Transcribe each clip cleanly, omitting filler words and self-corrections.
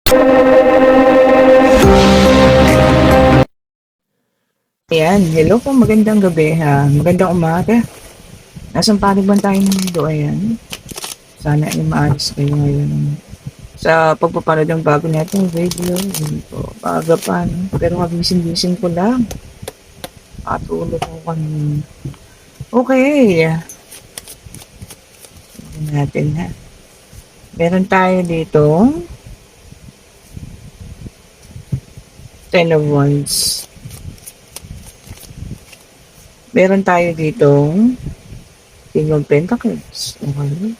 Ayan, hello po, magandang gabi ha. Magandang umaga. Nasaan panig tayo ng mundo, ayan. Sana ay maayos kayo ngayon. Sa pagpapanood ng bago natin video, hindi po, maaga pa, no? Pero kabising-bising ko lang. Patulog ko kami. Okay. Tignan natin ha. Meron tayo dito, 10 of Wands. Meron tayo dito, King of Pentacles. Okay.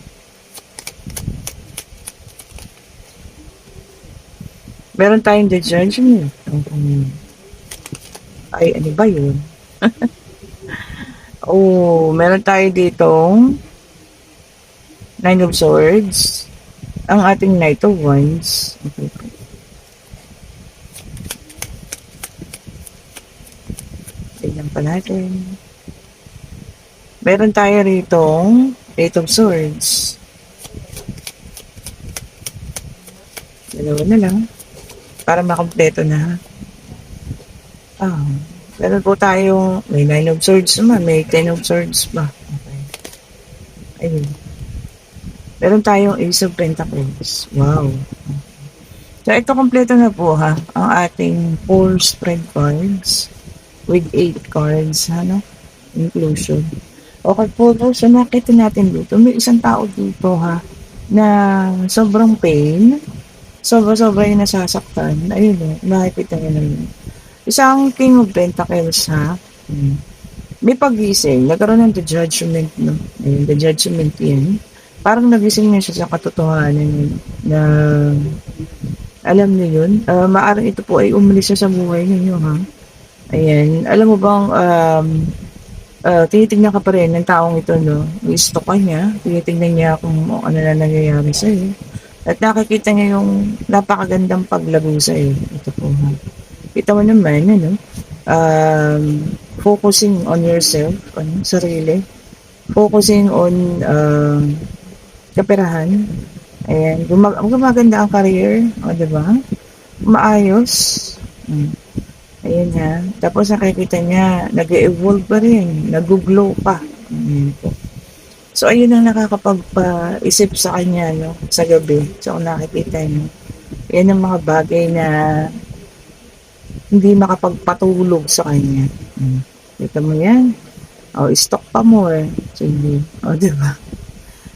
Meron tayong The Judgment. Okay. Ay, ano ba yun? Oh, meron tayo dito, Nine of Swords. Ang ating Knight of Wands. Okay. Tignan pa natin. Meron tayo rito, Eight of Swords. Dalawa na lang. Para makompleto na. Meron po tayo, may Nine of Swords naman, may Ten of Swords ba? Okay. Ayun. Meron tayong Ace of Pentacles. Wow. So, ito kompleto na po ha, ang ating 4 spread cards with 8 cards, ano? Inclusion. Okay po, so nakita natin dito, may isang tao dito ha, na sobrang pain, sobra-sobra yung nasasaktan. Ayun o, nakikita nyo naman. Isang King of Pentacles ha, may pag-gising, nagkaroon ng The Judgment, no? Ayun, The Judgment yan. Parang nagising na siya sa katotohanan na alam niyo yun, maaaring ito po ay umalis siya sa buhay ninyo ha. Ayan, alam mo bang tinitignan ka pa rin ng taong ito, no? I-stalk ka niya, tinitignan niya kung ano na nangyayari sa'yo. At nakikita niya yung napakagandang paglago sa'yo. Ito po ha. Kita mo naman, ano? Focusing on yourself, ano, sarili. Focusing on kaperahan. Ayan, gumaganda ang career, o diba? Maayos. Ayan ha. Tapos nakikita niya, nag-evolve pa rin, nag-glow pa. Ayan po. So, ayun ang nakakapagpa-isip sa kanya, no? Sa gabi. So, kung nakikita niyo. Yan ang mga bagay na hindi makapagpatulog sa kanya. Kita mo yan? O, stock pa more. Sige. O, diba?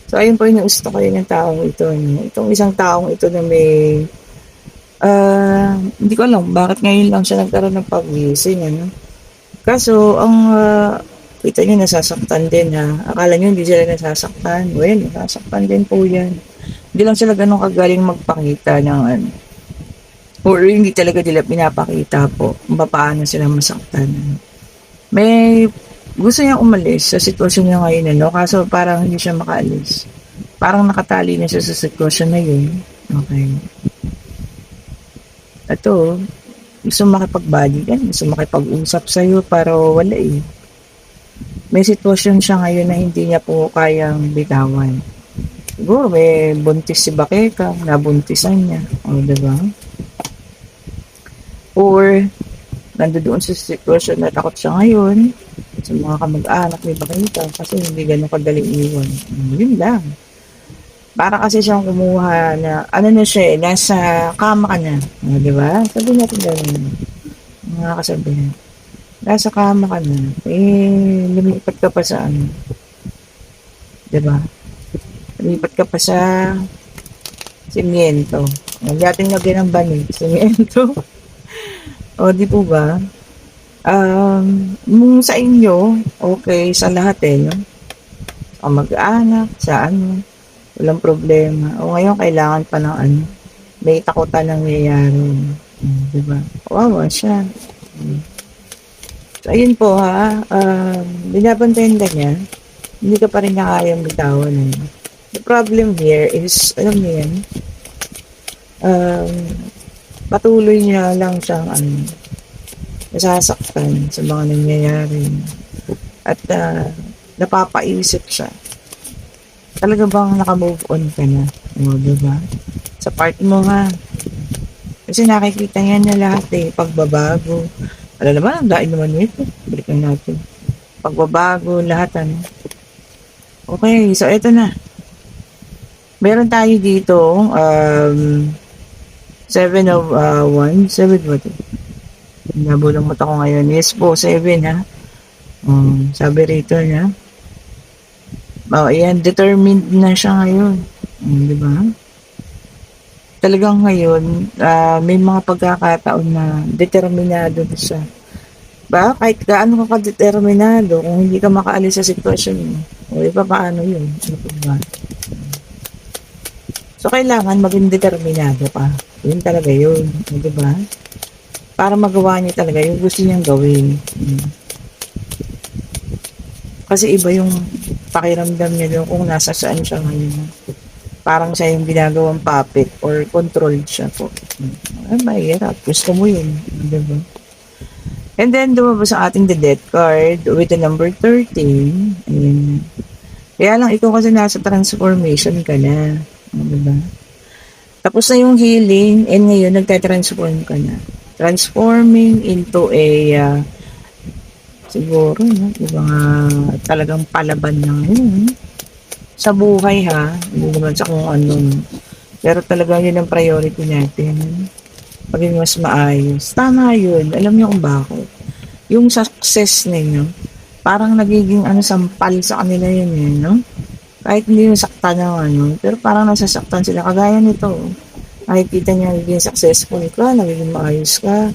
So, ayun po yung stock kayo ng taong ito. Itong isang taong ito na may hindi ko alam bakit ngayon lang siya nagkaroon ng pag-gising, ano? Kaso, ang kita nyo, nasasaktan din ha. Akala nyo hindi sila nasasaktan. Well, nasasaktan din po yan. Hindi lang sila ganun kagaling magpakita ng ano. Or hindi talaga nila pinapakita po kung paano sila masaktan. May gusto niyang umalis sa sitwasyon niya ngayon, ano? Kaso parang hindi siya makaalis. Parang nakatali na siya sa sitwasyon na yun. Okay. Ito, gusto makipag-balikan, gusto makipag-usap sa'yo, pero wala eh. May sitwasyon siya ngayon na hindi niya po kayang bitawan. Siguro may buntis si Bakeka, nabuntisan niya. O, diba? Or, nandoon sa sitwasyon na takot siya ngayon sa mga kamag-anak ni Bakeka kasi hindi ganun kadaling iwan. Yun lang. Para kasi siyang kumuha na, ano na siya eh, nasa kama ka na. Di ba? Sabi natin gano'n. Mga kasabihan. Nasa kama ka na. Eh, lumipat ka pa sa ano. Di ba? Lumipat ka pa sa simiento. Hindi natin lagyan ng banig. Simiento. O, di po ba? Sa inyo, okay, sa lahat eh, no? Sa mag-anak, sa ano, walang problema. O ngayon, kailangan pa ng ano, may takutan ng nangyayari. Diba? Kawawa siya. So, ayun po ha. Binabantayan ka niya. Hindi ka pa rin nakayang bitawan. The problem here is, alam niyo yan, patuloy niya lang siyang nasasaktan sa mga nangyayari. At napapaisip siya. Talaga bang naka-move on ka na? O, diba? Sa part mo ha. Kasi nakikita niya na lahat eh, pagbabago. Alam naman, ang daing naman nito. Balikan natin. Pagbabago, lahat ano. Okay, so eto na. Meron tayo dito, 7 of 1. 7 ba ito? Nabulang mata ko ngayon. Yes po, 7 ha. Sabi rito niya. Ayan, determined na siya ngayon. Di ba? Talagang ngayon, may mga pagkakataon na determinado na siya. Ba, kahit gaano ka kadeterminado, kung hindi ka makaalis sa sitwasyon mo, o iba paano yun? Ano ba? So, kailangan maging determinado ka. Yun talaga yun. Di ba? Para magawa niya talaga yung gusto niyang gawin. Kasi iba yung pakiramdam niya doon kung nasa saan siya ngayon. Parang siya yung ginagawang puppet or controlled siya po. Ay, mahirap. Gusto mo yun. Diba? And then, dumabas ang ating the death card with the number 13. Ayan. Kaya lang, ikaw kasi nasa transformation ka na. Diba? Tapos na yung healing and ngayon, nagtatransform ka na. Transforming into a siguro, no? Yung mga talagang palaban na ngayon. Sa buhay ha, hindi naman sa kung ano. Pero talaga yun ang priority natin. Paging mas maayos. Tama yun. Alam niyo kung bakit. Yung success ninyo, parang nagiging sampal sa kanila yun eh, no? Kahit hindi yung saktan ng ano, pero parang nasasaktan sila. Kagaya nito. Nakikita niya naging successful ka, nagiging maayos ka,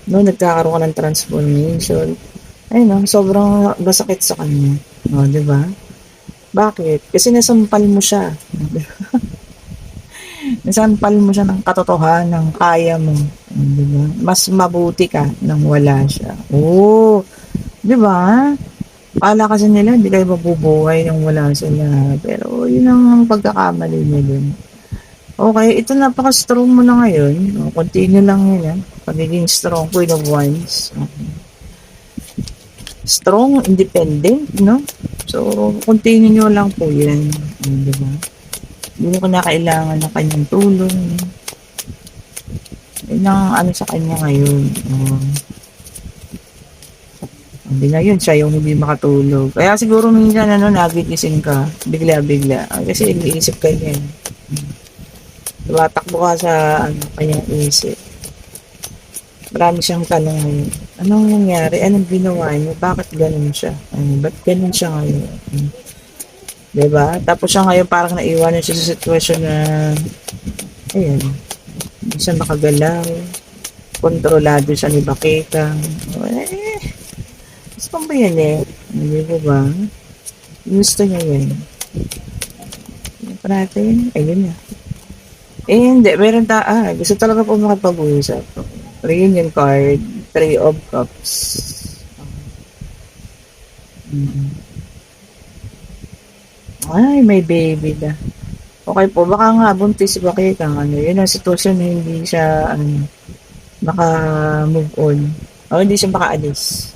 no? Nagkakaroon ka ng transformation. Ayun, no? Sobrang masakit sa kanya. No, di ba? Bakit? Kasi nasampal mo siya. Nasampal mo siya ng katotohanan, ng kaya mo. Diba? Mas mabuti ka nang wala siya. Oo. Diba? Kala kasi nila, hindi kayo mabubuhay nang wala sila. Pero yun ang pagkakamali niya dun. Okay, ito napaka-strong mo na ngayon. Continue lang yun. Pagiging strong, Queen of Wands. Okay. Strong, independent, no? So, continue nyo lang po yan. Diba? Hindi ko na kailangan ng kanyang tulong. Yun ang sa kanya ngayon. Hindi na yun, siya yung hindi makatulog. Kaya siguro minsan, nagigising ka, bigla-bigla. Kasi iniisip ka niya. Tumatakbo ka sa, kanyang isip. Marami siyang tanong ngayon. Anong nangyari? Anong ginawa niya? Bakit ganun siya? Ba't ganun siya ngayon? Diba? Tapos siya ngayon parang naiwanan siya sa sitwasyon na ayan, hindi siya makagalaw. Kontrolado siya ni Bakeka. Gusto ba yan eh? Hindi ko ba? Gusto niya yan. Ano pa natin? Ayun na. Hindi. Meron gusto talaga po makipag-uusap. Reunion card. 3 of Cups. Ay, may baby na. Okay po, baka nga buntis si Bakeka. Yun ang sitwasyon na hindi siya maka-move on. O hindi siya makaalis.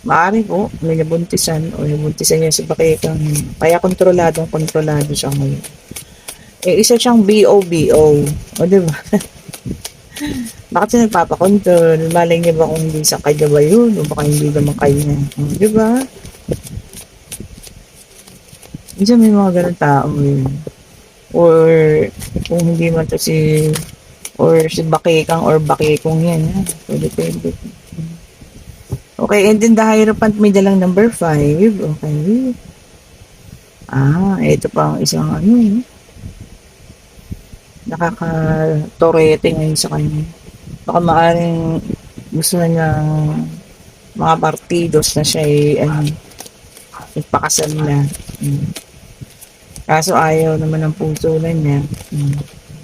Maaari po, may nabuntisan o nabuntisan niya si Bakeka. Kaya kontrolado siya ngayon. Isa siyang BO. O diba? Bakit siya nagpapakontrol? Malay niya ba kung hindi sa kanya ba yun? O baka hindi naman kanya? Diba? Minsan may mga ganun tao yun. Or kung hindi man to si Bakekang or Bakekong yan. Pwede. Okay, and then the Hierophant may dalang number 5. Okay. Ito pa ang isang nakaka-torete ngayon sa kanya. Baka maaaring gusto na niyang mga partidos na siya nagpakasal na. Kaso ayaw naman ng puso na niya.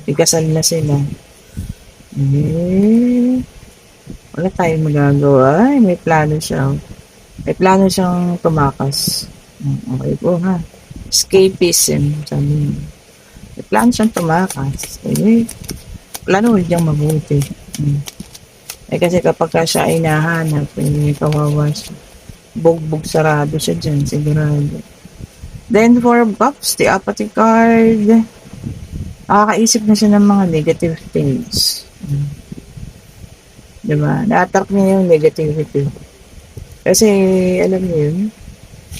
Ikasal na sila. Wala tayong magagawa. Ay, may plano siya. May plano siyang tumakas. Okay po ha. Escapism. Sabi niya. May plano siyang tumakas. Plano niyang mabuti. Kasi kapag siya ay nahanap, kawawa siya. Bugbog sarado siya dyan, sigurado. Then, 4 of Cups, the apathy card. Nakakaisip na siya ng mga negative things. Diba? Na-attract niya yung negativity. Kasi, alam niyo yun,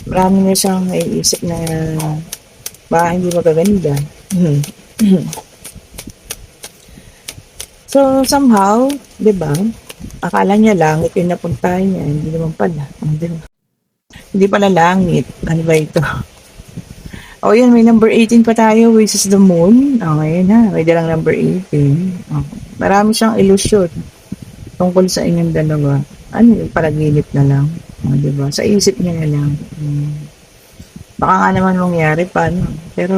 marami na siyang naiisip na baka hindi magaganda. So, somehow, di ba, akala niya langit yung napuntahan niya, hindi naman pala. Diba? Hindi pala langit. Ano ba ito? O yan, may number 18 pa tayo, which is the moon. O, ngayon ha, may dalang number 18. O, marami siyang illusion tungkol sa inyong dalawa. Ano yung panaginip na lang? O, diba? Sa isip niya na lang. Baka nga naman mangyari pa, no? Pero,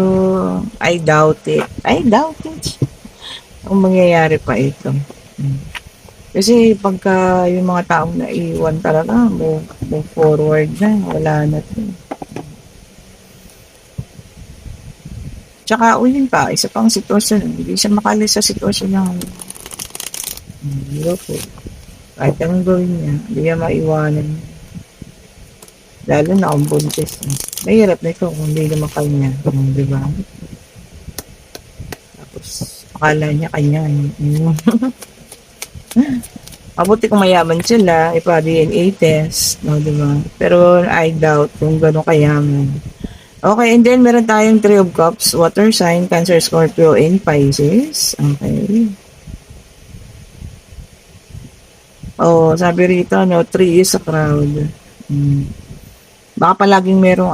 I doubt it. I doubt it. Kung mangyayari pa ito. Kasi pagka yung mga taong naiwan talaga, move forward na, wala na to. Tsaka ulit pa, isa pang sitwasyon, hindi siya makalis sa sitwasyon ng po. Kahit anong gawin niya, hindi niya maiwanan. Lalo na kung buntis. Mahirap na ito kung hindi naman kanya. Di ba? Tapos, akala niya kanya. Mabuti kung mayaman sila, ipa-DNA test. No, di ba? Pero I doubt kung gano'ng kayaman. Okay, and then meron tayong Three of Cups, Water Sign, Cancer, Scorpio, and Pisces. Okay. Oh, sabi rito, no, 3 is a crowd. Baka palaging merong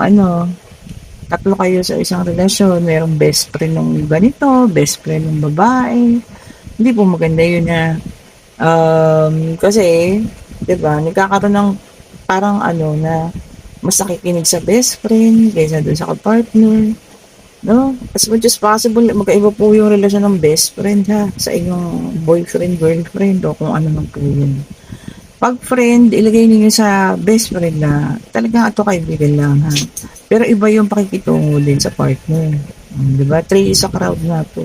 tatlo kayo sa isang relasyon, merong best friend ng ganito, best friend ng babae. Hindi po maganda yun na kasi, 'di ba, nagkakaroon ng parang na mas nakikinig sa best friend kaysa doon sa partner. No? As much as possible, magkaiba po yung relasyon ng best friend ha, sa inyong boyfriend, girlfriend, o kung ano man po yun. Pag friend, ilagay niyo sa best friend na talagang ato kaibigan lang ha. Pero iba yung pakikitungo din sa partner. Diba? 3 is a crowd na po.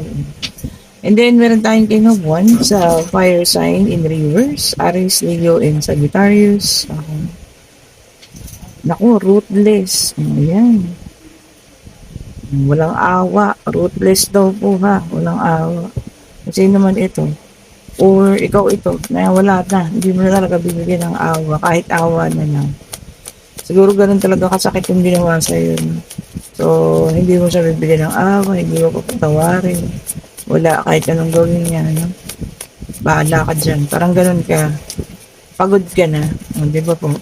And then, meron tayong King of Wands sa fire sign in reverse. Aries, Leo, and Sagittarius. Naku, ruthless. Ayan. Walang awa. Ruthless daw po ha. Walang awa. Kasi naman ito. Or ikaw ito, na wala na. Hindi mo na talaga bibigyan ng awa. Kahit awa na lang. Siguro ganun talaga kasakit yung ginawa sa'yo. So, hindi mo siya bibigyan ng awa. Hindi mo papatawarin. Wala kahit anong gawin niya. Bahala ka dyan. Parang ganun ka. Pagod ka na. O, di ba po?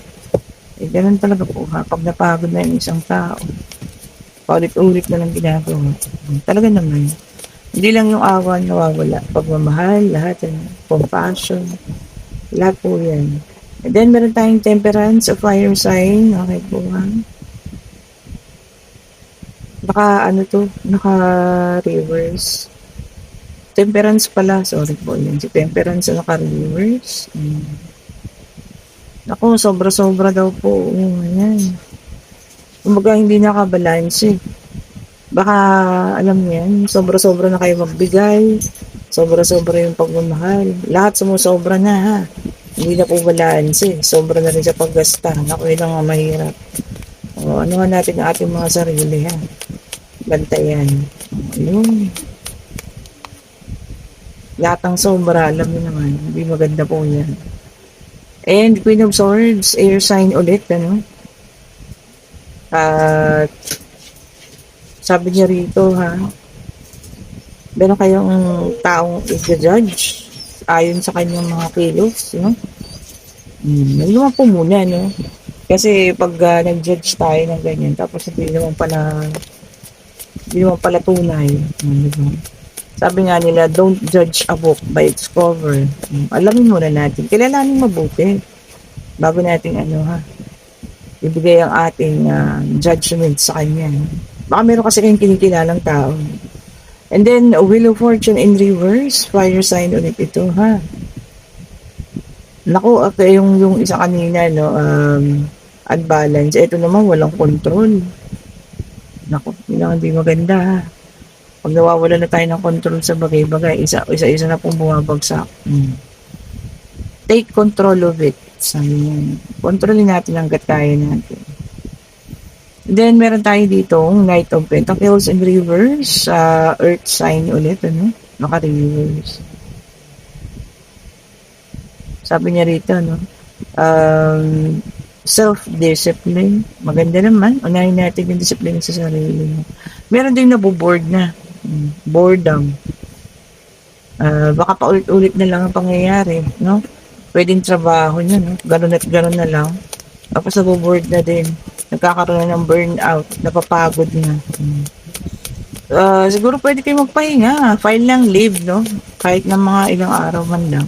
Ganun talaga po ha. Pag napagod na yung isang tao, paulit-ulit na lang ginagawa. Talaga naman. Hindi lang yung awa nawawala. Pagmamahal, lahat yan. Compassion. Lahat po yan. And then, meron tayong temperance of fire sign. Okay po ha. Baka naka-reverse. Temperance pala. Sorry po yun. Si temperance naka-reverse. Ako, sobra-sobra daw po. Ayan. Kumbaga, hindi nakabalance. Baka, alam niyan, sobra-sobra na kayo magbigay. Sobra-sobra yung pagmamahal. Lahat sumusobra na, ha. Hindi na po balance. Sobra na rin sa paggasta. Ako, yun ang mahirap. O, ano nga natin ang ating mga sarili, ha. Bantayan. Ayun. Lahat ng sobra, alam niyo naman. Hindi maganda po yan. And Queen of Swords, air sign ulit, At sabi niya rito ha, meron kayong taong i-judge ayon sa kanyang mga kilos, Naluwa po muna, Kasi pag nag-judge tayo ng ganyan, tapos hindi naman pala tunay, diba? Sabi nga nila, don't judge a book by its cover. Alamin muna natin. Kilalanin mabuti. Bago natin ibigay ang ating judgment sa kanya. Baka meron kasi kayong kinikilalang tao. And then, Wheel of Fortune in reverse. Fire sign ulit ito, ha. Naku, okay, yung isa kanina, unbalance. Ito naman, walang control. Naku, yun ang hindi maganda, ha. Pag nawawala na tayo ng control sa bagay-bagay, isa-isa na pong bumabagsak. Take control of it. Sabi niya. Kontrolin natin hanggat kaya natin. Then, meron tayo dito, Knight of Pentacles in reverse. Earth sign ulit, Naka-reverse. Sabi niya rito, no? Um, self-discipline. Maganda naman. Unahin natin yung discipline sa sarili mo. Meron din naboboard na. Boredom. Baka paulit-ulit na lang ang pangyayari, no? Pwedeng trabaho niya, no? Ganun at ganun na lang. Tapos naboboard na din. Nagkakaroon na ng burnout. Napapagod na. Siguro pwede kayo magpahinga. File lang leave, no? Kahit na mga ilang araw man lang.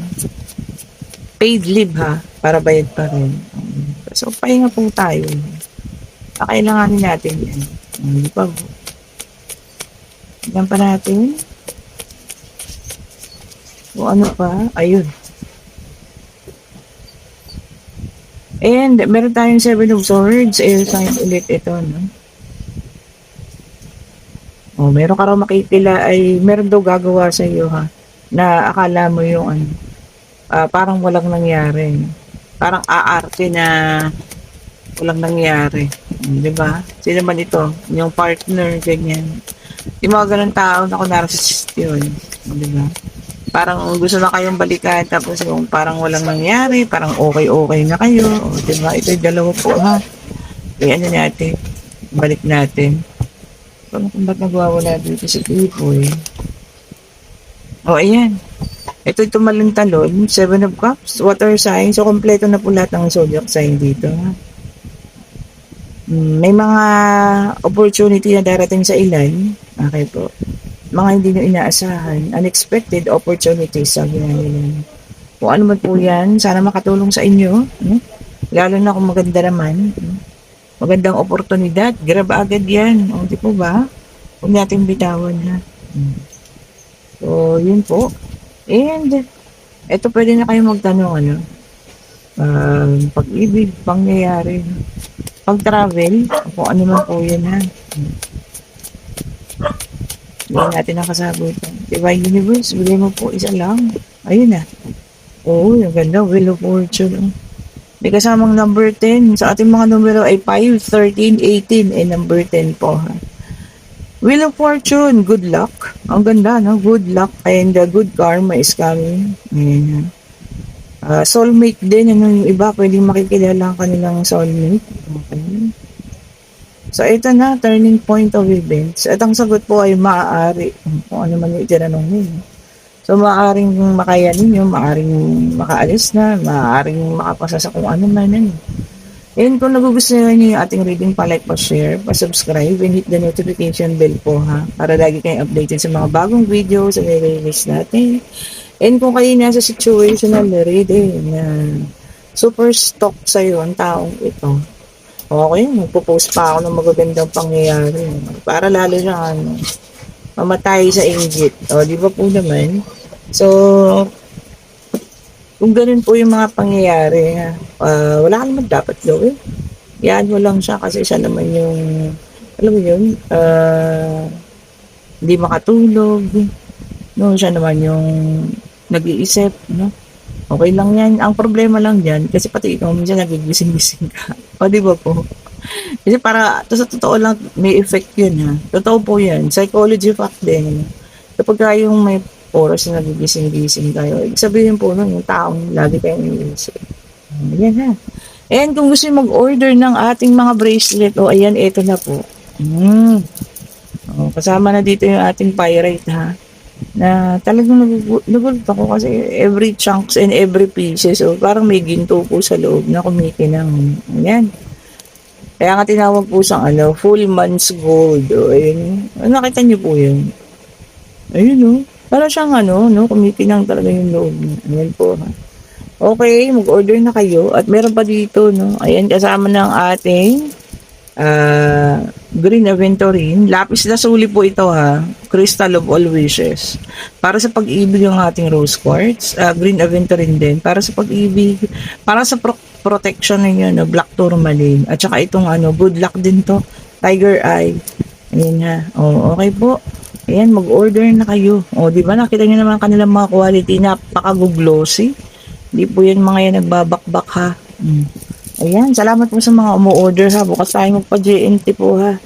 Paid leave, ha? Para bayad pa rin. So, pahinga po tayo. Kailanganin natin yan. Hindi pa po. Tignan pa natin. O ano pa? Ayun. And, meron tayong 7 of Swords. Air sign ulit ito, no? Meron ka raw makikila ay meron daw gagawa sa iyo, ha? Na akala mo yung ano, parang walang nangyari. Parang aarte na walang nangyari. Di ba? Sino man ito? Yung partner, ganyan. Yung mga ganun tao na narcissist yun. Di ba? Parang gusto na kayong balikan tapos yung parang walang nangyari, parang okay-okay na kayo. Di ba? Ito yung dalawa po, ha? Kaya ano natin? Balik natin. Kung ba't nagwawala dito si Pipoy? Ayan. Ito yung tumalon talon. 7 of Cups. Water sign. So, kompleto na po lahat ng zodiac sign dito. May mga opportunity na darating sa ilan. Okay po. Mga hindi nyo inaasahan. Unexpected opportunities. Sabi nga nila. Kung ano man po yan, sana makatulong sa inyo. Lalo na kung maganda naman. Magandang oportunidad. Grab agad yan. Di po ba? Huwag natin bitawan, ha. So, yun po. And, eto pwede na kayo magtanong, ano. Pag-ibig, pangyayari. Pag-travel, kung ano man po yan, ha. Bigyan natin ang kasagutan. Divine Universe, bigay mo po isa lang. Ayun na. Oo, yung ganda. Wheel of Fortune. May kasamang number 10. Sa ating mga numero ay 5, 13, 18, and number 10 po. Ha? Wheel of Fortune, good luck. Ang ganda, no? Good luck and good karma is coming. Ayan. Soulmate din. Ano yung iba, pwedeng makikilala ang kanilang soulmate. Okay. So, ito na, turning point of events. At ang sagot po ay maaari. Kung ano man yung itinanong ninyo. So, maaaring makayanin nyo, maaaring makaalis na, maaaring makapasa sa kung ano man. And kung nagugustuhan nyo yung ating reading, pa-like, pa-share, pa-subscribe, and hit the notification bell po, ha? Para lagi kayong updated sa mga bagong videos na nire-release natin. And kung kayo nasa situational reading na super stock sa'yo ang taong ito, okay, magpo-post pa ako ng magagandang pangyayari. Para lalo na mamatay sa inggit. Di ba po naman? So, kung ganun po yung mga pangyayari, wala ka naman dapat gawin. Yan mo lang siya kasi siya naman yung, alam mo yun, hindi makatulog. No, siya naman yung nag-iisip, no? Okay lang yan. Ang problema lang dyan, kasi pati ikaw minsan nagigising-gising ka. Di ba po? Kasi para, sa totoo lang, may effect yun, ha. Totoo po yan. Psychology fact din. Kapag yung may oras na nagigising-gising kayo, sabihin po nun, yung taong lagi kayong iniisip. Yan, ha. And kung gusto nyo mag-order ng ating mga bracelet, ayan, eto na po. Kasama na dito yung ating pyrite, ha. Na talagang nagulat ako kasi every chunks and every pieces, parang may ginto po sa loob na kumikinang. Ayan. Kaya nga tinawag po siyang full month's gold. Ayun. Nakita niyo po yun. Ayun, para siyang kumikinang talaga yung loob niya. Ayan po, ha. Okay, mag-order na kayo. At meron pa dito, no. Ayan, kasama ng ating Green Aventurine. Lapis lazuli po ito, ha. Crystal of all wishes. Para sa pag-ibig ang ating rose quartz. Green Aventurine din. Para sa pag-ibig. Para sa protection ninyo, black tourmaline. At saka itong good luck din to. Tiger eye. Ayan, ha. Okay po. Ayan, mag-order na kayo. Di ba nakita niyo naman kanilang mga quality. Napaka-glossy. Hindi po yan mga yan nagbabakbak, ha. Ayan, salamat po sa mga umu-order, ha. Bukas tayo magpa-GNT po, ha.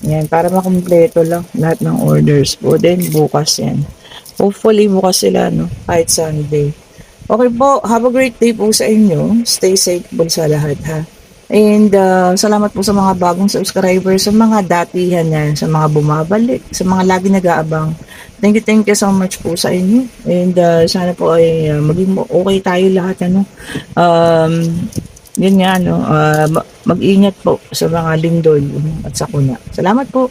Ayan, para makumpleto lang lahat ng orders po. Then, bukas yan. Hopefully, bukas sila, kahit Sunday. Okay po, have a great day po sa inyo. Stay safe po sa lahat ha. And salamat po sa mga bagong subscribers, sa mga datihan na, sa mga bumabalik, sa mga lagi nag-aabang. Thank you so much po sa inyo. And sana po ay maging okay tayo lahat. Ano? Um, yun nga, no? Mag-ingat po sa mga lindol at sakuna. Salamat po.